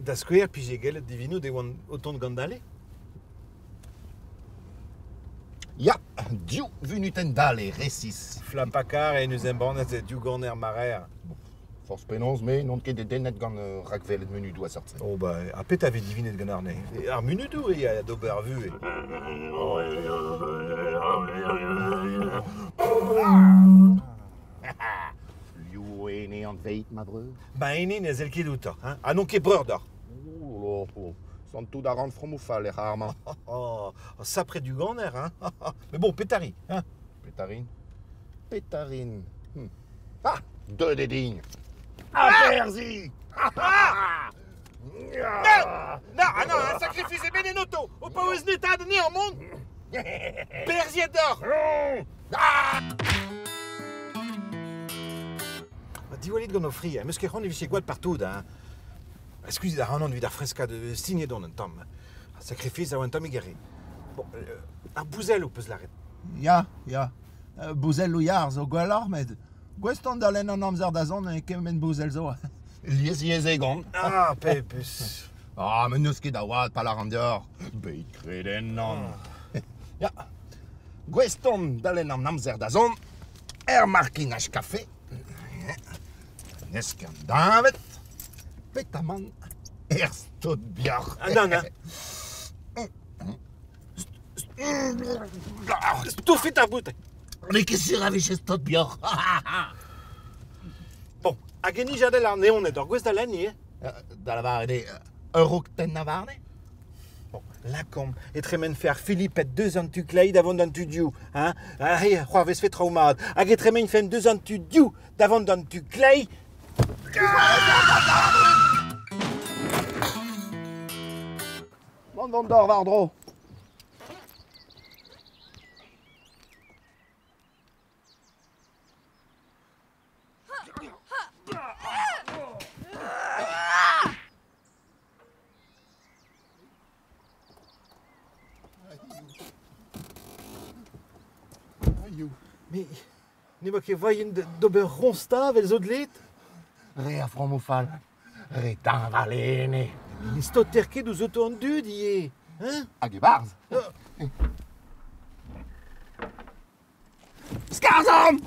Da square pigegelet divino de oan autant gandale? Ja, diou vunutendale resis. Flampakar et nous embornes du gorner marer. Force penons, mais non ket de denet gant rakvelet menu doa sortir. Oh bah, a pet ave divinet gant arne. Ar munudu e a d'ober vu. Liou ene an veit, ma breu. Ba ene ne zel ket outa, hein? Ah non ket breur d'or. Oh, sant tout d'arant fromoufal, rarement. Oh, ça près du gorner, hein? Mais bon, pétari, hein? Pétarine. Pétarine. Ah, deux des dignes. Ah, Perzi. Non, ah non, un sacrifice est benenoto. Au pas aux états de ni en monde. Berzier d'or. Di walid gant offri, meus ket c'hant evich gwad partout, hein? Excusez da c'hant vid ar fresca de signé don un tom. Sacrifice a oan tom egere. Bon, ar bouzel ou peus l'arret. Ja. Bouzel louillard zo gwellor, met gweston d'alen an amzer da zon e kemen bouzel zo. Lies egon. Ah, pepus. Ah, mais neus ket da oad pal ar an deoc'h. Beit kreden non. Ja. Gweston d'alen an amzer da zon, markinaj kafe. Nesken davet, petaman, stot biar. Ah, non. Tout fait à bout. Mais qu'est-ce que raviche stot biar? Bon, a geni jadel ar neon d'or gwez da lani, Da la varede, eurokten na varne? Bon, la kom, et tremen faire Philippe et 2 ans tu clay d'avant d'un tu diou, hein? Ah, c'hoar vez fait traumad. Hag et tremen fait 2 ans tu diou d'avant d'un tu clay. Bon d'or vardro. Mais, ne ma ket voyen d'ober ronsta vel zo dlet? Re a fromoufal, re tan valene. Ne stot terket ouz auto an dud, ie, hein? Hag e barz. Skarzam!